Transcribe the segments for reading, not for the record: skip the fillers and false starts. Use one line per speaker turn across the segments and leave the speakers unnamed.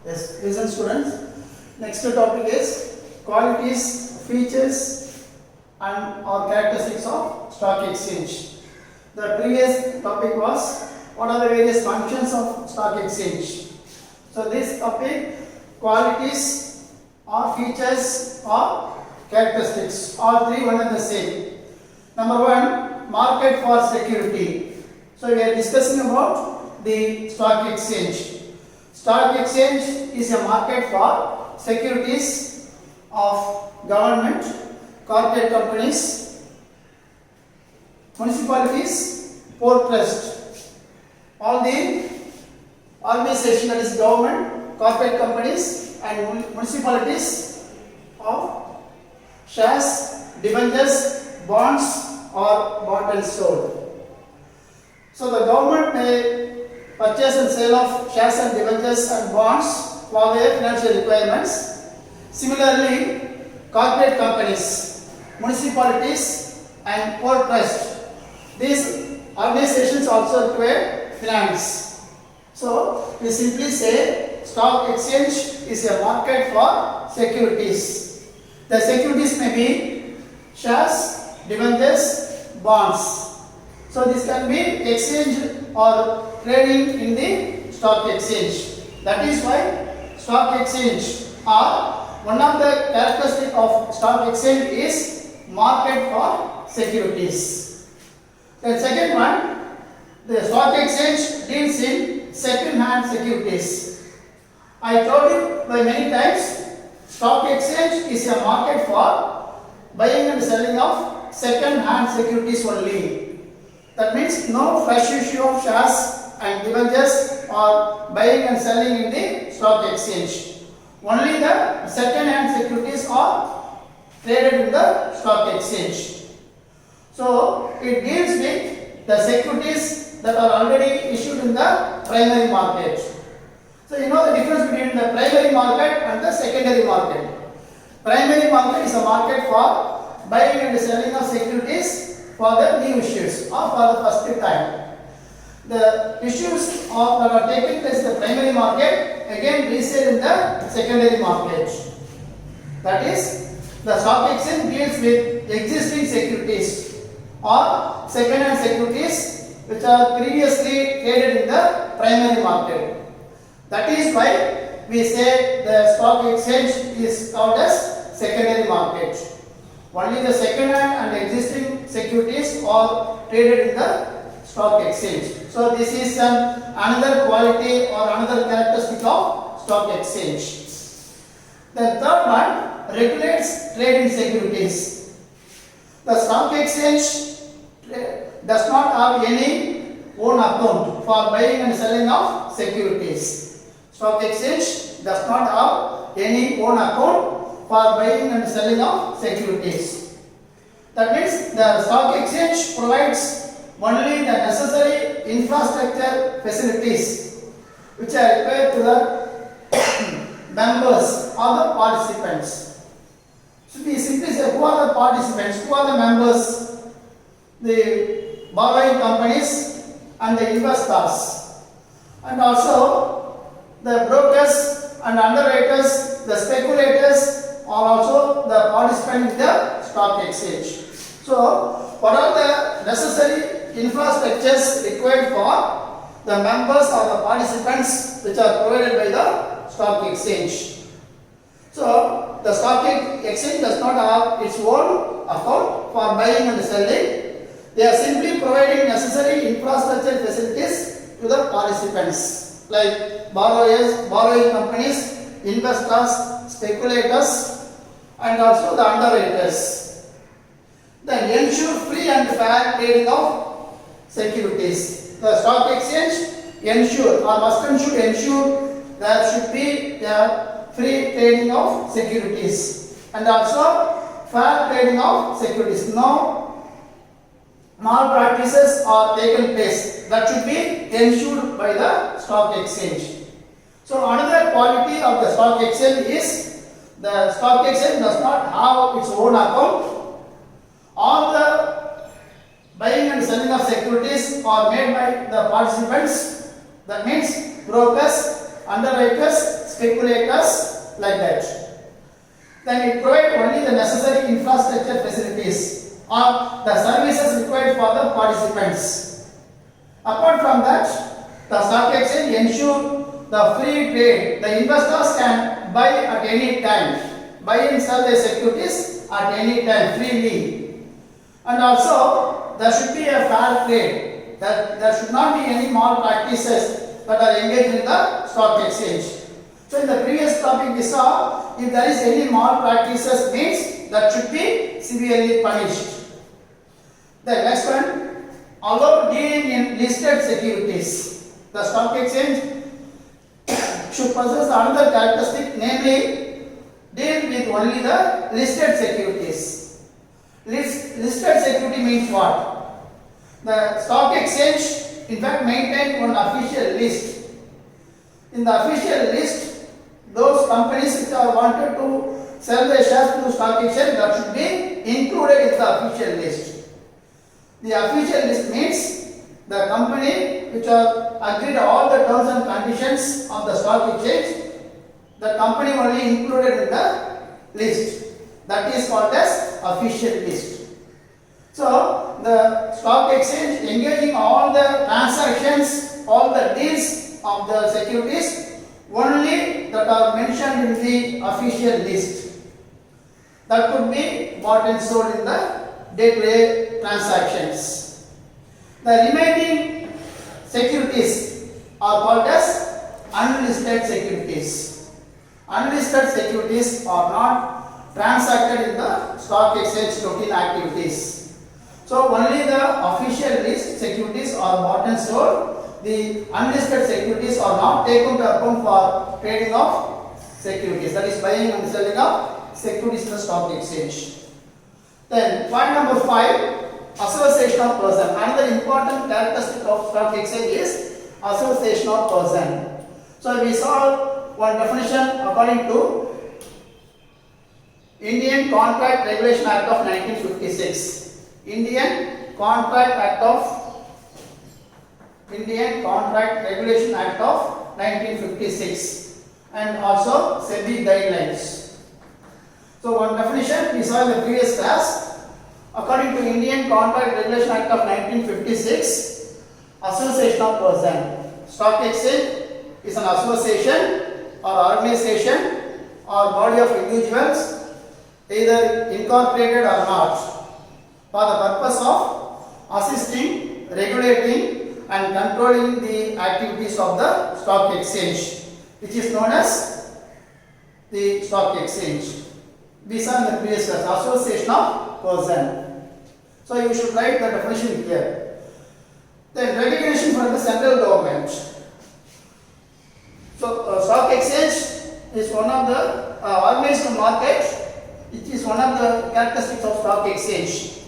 Yes, listen students. Next topic is qualities, features and or characteristics of stock exchange. The previous topic was what are the various functions of stock exchange. So this topic qualities or features or characteristics, all three one and the same. Number one, market for security. So we are discussing about the stock exchange. Stock exchange is a market for securities of government, corporate companies, municipalities, port trust. All the organization that is government, corporate companies and municipalities of shares, debentures, bonds or bought and sold. So the government may purchase and sale of shares and debentures and bonds for their financial requirements. Similarly, corporate companies, municipalities and port trust, these organizations also require finance. So we simply say stock exchange is a market for securities. The securities may be shares, debentures, bonds. So this can be exchanged or trading in the stock exchange. That is why stock exchange or one of the characteristics of stock exchange is market for securities. The second one, the stock exchange deals in second-hand securities. I told you by many times, stock exchange is a market for buying and selling of second-hand securities only. That means no fresh issue of shares and debentures or buying and selling in the stock exchange. Only the second-hand securities are traded in the stock exchange. So it deals with the securities that are already issued in the primary market. So you know the difference between the primary market and the secondary market. Primary market is a market for buying and selling of securities for the new issues or for the first time. The issues that are taking place in the primary market again resale in the secondary market. That is, the stock exchange deals with existing securities or second-hand securities which are previously traded in the primary market. That is why we say the stock exchange is called as secondary market. Only the second-hand and existing securities are traded in the stock exchange. So this is another quality or another characteristic of stock exchange. The third one regulates trading securities. The stock exchange does not have any own account for buying and selling of securities. Stock exchange does not have any own account for buying and selling of securities. That means the stock exchange provides only the necessary infrastructure facilities which are required to the members or the participants. So we simply say who are the participants, who are the members, the borrowing companies and the investors, and also the brokers and underwriters, the speculators are also the participants in the stock exchange. So what are the necessary infrastructures required for the members or the participants which are provided by the stock exchange? So the stock exchange does not have its own account for buying and selling. They are simply providing necessary infrastructure facilities to the participants like borrowing companies, investors, speculators and also the underwriters. Then ensure free and fair trading of securities. The stock exchange ensure or must ensure there should be the free trading of securities and also fair trading of securities. No malpractices are taken place. That should be ensured by the stock exchange. So another quality of the stock exchange is the stock exchange does not have its own account. All the buying and selling of securities are made by the participants. That means brokers, underwriters, speculators, like that. Then it provides only the necessary infrastructure facilities or the services required for the participants. Apart from that, the stock exchange ensures the free trade. The investors can buy at any time, buy and sell their securities at any time freely. And also, there should be a fair trade. There should not be any malpractices that are engaged in the stock exchange. So in the previous topic we saw, if there is any malpractices means that should be severely punished. The next one, allow dealing in listed securities. The stock exchange should possess another characteristic, namely deal with only the listed securities. Listed security means what? The stock exchange in fact maintain one official list. In the official list, those companies which are wanted to sell their shares to stock exchange, that should be included in the official list. The official list means the company which are agreed all the terms and conditions of the stock exchange, the company only included in the list. That is called as official list. So the stock exchange engaging all the transactions, all the deals of the securities only that are mentioned in the official list. That could be bought and sold in the day-to-day transactions. The remaining securities are called as unlisted securities. Unlisted securities are not transacted in the stock exchange routine activities. So only the official list securities are bought and sold. The unlisted securities are not taken to account for trading of securities, that is buying and selling of securities in the stock exchange. Then point number 5, association of person. Another important characteristic of stock exchange is association of person. So we saw one definition according to Indian Contract Regulation Act of 1956. Indian Contract Regulation Act of 1956 and also SEBI guidelines. So one definition we saw in the previous class. According to Indian Contract Regulation Act of 1956, association of person. Stock exchange is an association or organization or body of individuals, either incorporated or not, for the purpose of assisting, regulating and controlling the activities of the stock exchange, which is known as the stock exchange. We saw in the previous class, association of person. So you should write the definition here. Then recognition from the central government. So stock exchange is one of the organized market. It is one of the characteristics of stock exchange.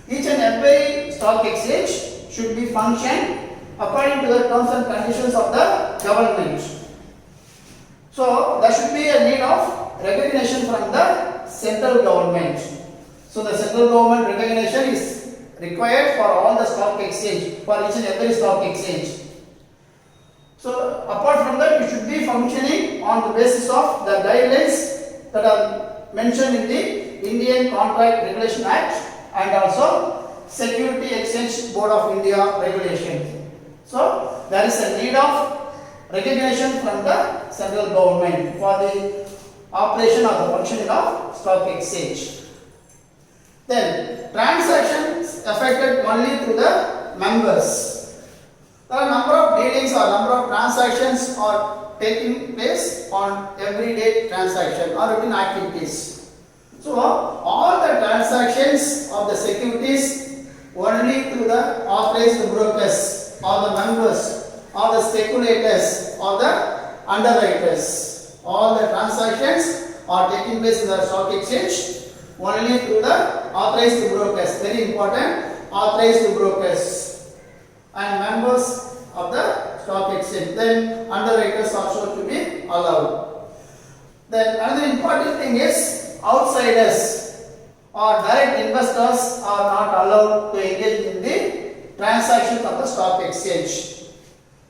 Each and every stock exchange should be functioned according to the terms and conditions of the government. So there should be a need of recognition from the central government. So the central government recognition is required for all the stock exchange, for each and every stock exchange. So apart from that, it should be functioning on the basis of the guidelines that are mentioned in the Indian Contract Regulation Act and also Security Exchange Board of India regulations. So there is a need of recognition from the central government for the operation or the functioning of stock exchange. Then transactions affected only through the members. There are number of dealings or number of transactions are taking place on everyday transaction or routine activities. So all the transactions of the securities only through the authorized brokers or the members or the speculators or the underwriters. All the transactions are taking place in the stock exchange only through the authorized brokers. Very important, authorized brokers and members of the stock exchange. Then underwriters also to be allowed. Then another important thing is outsiders or direct investors are not allowed to engage in the transactions of the stock exchange.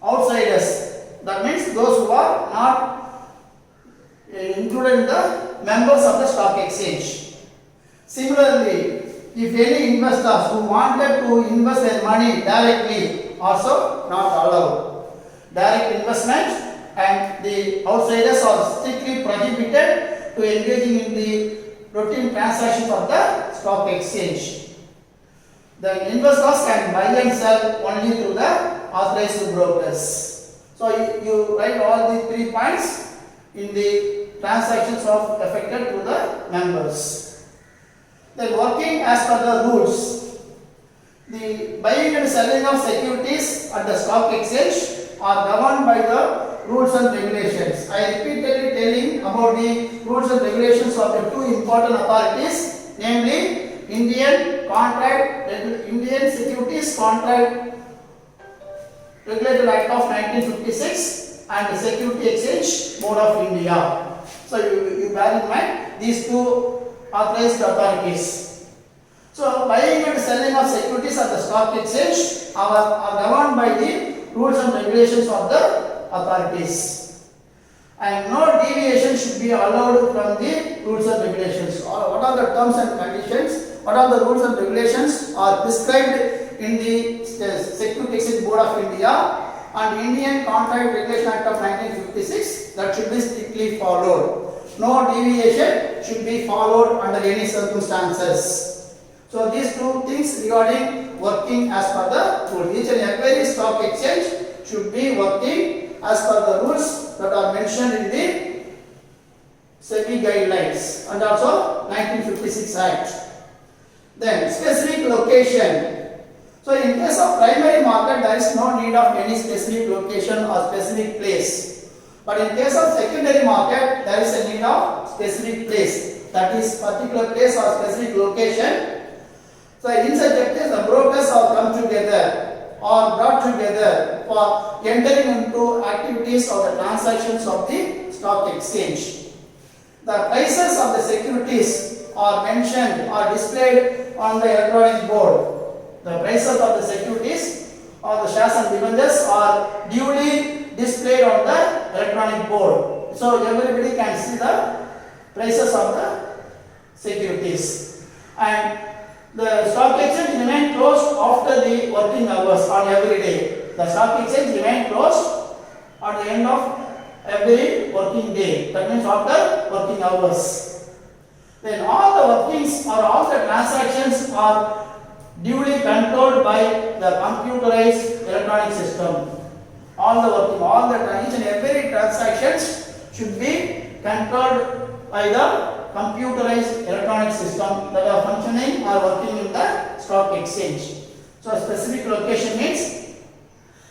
Outsiders, that means those who are not included in the members of the stock exchange. Similarly, if any investors who wanted to invest their money directly also not allowed. Direct investment and the outsiders are strictly prohibited to engaging in the routine transactions of the stock exchange. The investors can buy and sell only through the authorized brokers. So you write all the 3 points in the transactions of affected to the members. Then working as per the rules. The buying and selling of securities at the stock exchange are governed by the rules and regulations. I repeatedly telling about the rules and regulations of the 2 important authorities, namely Indian Securities Contract Regulated Act of 1956 and the Security Exchange Board of India. So you bear in mind these 2 authorized authorities. So buying and selling of securities at the stock exchange are governed by the rules and regulations of the authorities, and no deviation should be allowed from the rules and regulations. What are the terms and conditions? What are the rules and regulations are prescribed in the Security Exchange Board of India and Indian Contract Regulation Act of 1956 that should be strictly followed. No deviation should be followed under any circumstances. So these 2 things regarding working as per the rule. Each and every stock exchange should be working as per the rules that are mentioned in the SEBI guidelines and also 1956 Act. Then specific location. So in case of primary market, there is no need of any specific location or specific place. But in case of secondary market, there is a need of specific place. That is particular place or specific location. So in such a case, the brokers have come together or brought together for entering into activities or the transactions of the stock exchange. The prices of the securities are mentioned or displayed on the electronic board. The prices of the securities or the shares and debentures are duly displayed on the electronic board. So everybody can see the prices of the securities. And the stock exchange remain closed after the working hours on every day. The stock exchange remain closed at the end of every working day. That means after working hours. Then all the workings or all the transactions are duly controlled by the computerized electronic system. Each and every transactions should be controlled by the computerized electronic system that are functioning or working in the stock exchange. So specific location means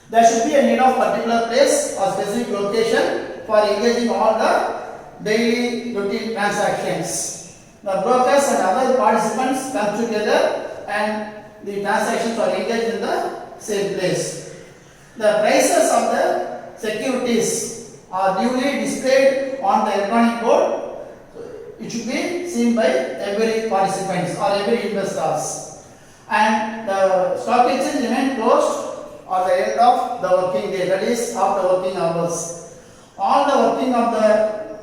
there should be a need of particular place or specific location for engaging all the daily routine transactions. The brokers and other participants come together and the transactions are engaged in the same place. The prices of the securities are duly displayed on the electronic board. It should be seen by every participants or every investors. And the stock exchange remain closed at the end of the working day, that is after working hours. All the working of the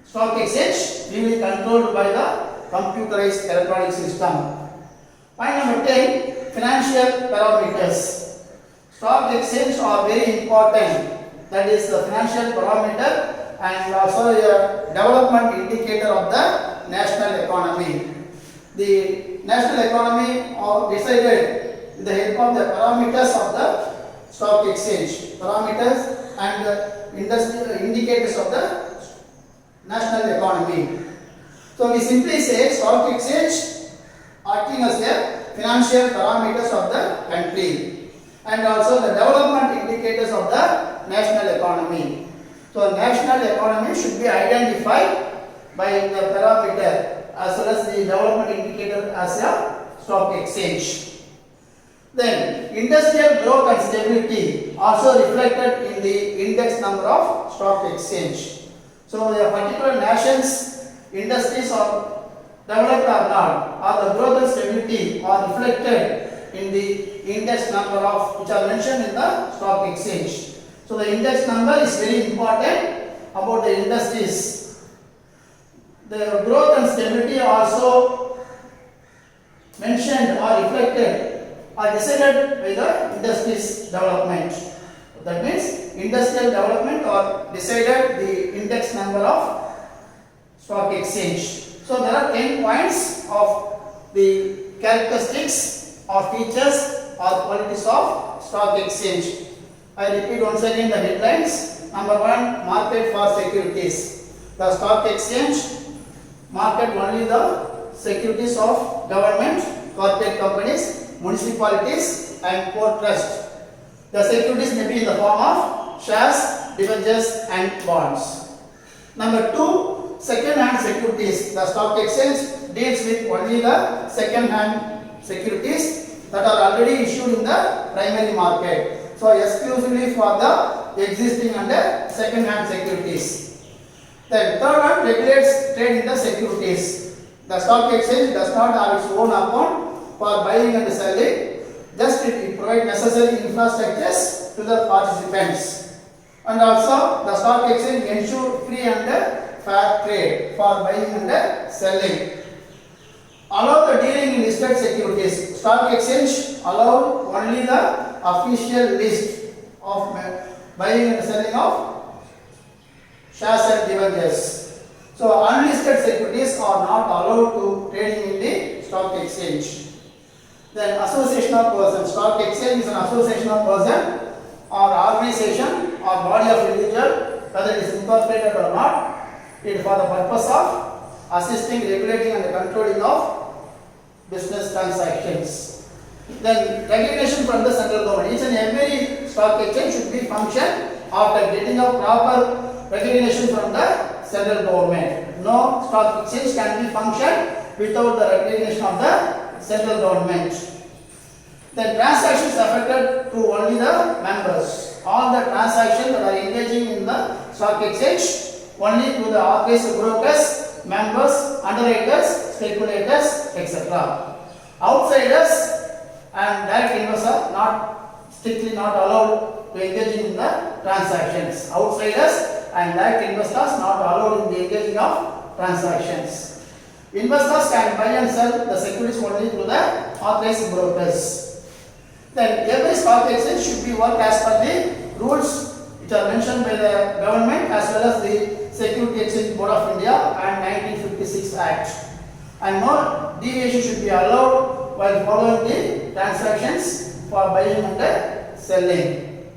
stock exchange will be controlled by the computerized electronic system. Point number 10, financial parameters. Stock exchange are very important. That is the financial parameter and also a development indicator of the national economy. The national economy are decided with the help of the parameters of the stock exchange. Parameters and the indicators of the national economy. So we simply say stock exchange acting as the financial parameters of the country and also the development indicators of the national economy. So national economy should be identified by the parameter as well as the development indicator as a stock exchange. Then industrial growth and stability also reflected in the index number of stock exchange. So the particular nation's industries are developed or not, or the growth and stability are reflected in the index number of which are mentioned in the stock exchange. So the index number is very important about the industries The growth and stability are also mentioned or reflected or decided by the industry's development. That means industrial development or decided the index number of stock exchange. So there are 10 points of the characteristics or features or qualities of stock exchange. I repeat once again the headlines. Number 1, market for securities. The stock exchange market only the securities of government, corporate companies, municipalities and port trust. The securities may be in the form of shares, debentures and bonds. Number 2, second-hand securities. The stock exchange deals with only the second-hand securities that are already issued in the primary market. So exclusively for the existing and the second-hand securities. Then third one, regulates trade in the securities. The stock exchange does not have its own account for buying and selling. Just it provides necessary infrastructures to the participants. And also the stock exchange ensure free and fair trade for buying and selling. Allow the dealing in listed securities. Stock exchange allow only the official list of buying and selling of shares and debentures. So unlisted securities are not allowed to trading in the stock exchange. Then association of persons. Stock exchange is an association of person or organization or body of individual, whether it is incorporated or not. It is for the purpose of assisting, regulating and controlling of business transactions. Then recognition from the central government. Each and every stock exchange should be function after getting a proper recognition from the central government. No stock exchange can be functioned without the recognition of the central government. The transactions affected to only the members. All the transactions that are engaging in the stock exchange only to the authorized brokers, members, underwriters, speculators, etc. Outsiders and direct investors are not strictly not allowed to engage in the transactions. Outsiders and direct investors not allowed in the engaging of transactions. Investors can buy and sell the securities only through the authorized brokers. Then every stock exchange should be worked as per the rules which are mentioned by the government as well as the Security Exchange Board of India and 1956 Act. And no deviation should be allowed while following the transactions for buying and selling.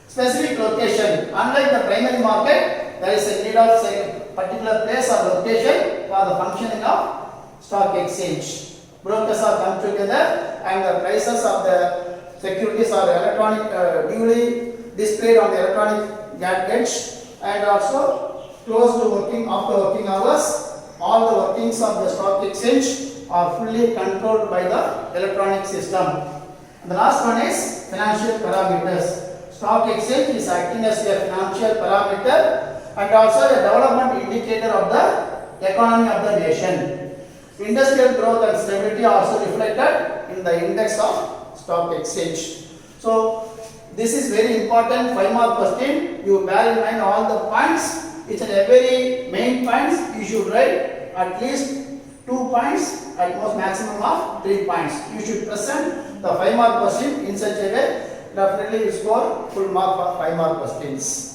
Specific location. Unlike the primary market, there is a need of a particular place or location for the functioning of stock exchange. Brokers are come together and the prices of the securities are electronic duly displayed on the electronic gadgets and also close to working after working hours. All the workings of the stock exchange are fully controlled by the electronic system. And the last one is financial parameters. Stock exchange is acting as a financial parameter and also a development indicator of the economy of the nation. Industrial growth and stability are also reflected in the index of stock exchange. So this is very important 5-mark question. You bear in mind all the points. Each and every main points you should write at least 2 points, at most maximum of 3 points. You should present the 5-mark question in such a way definitely you score full mark for 5-mark questions.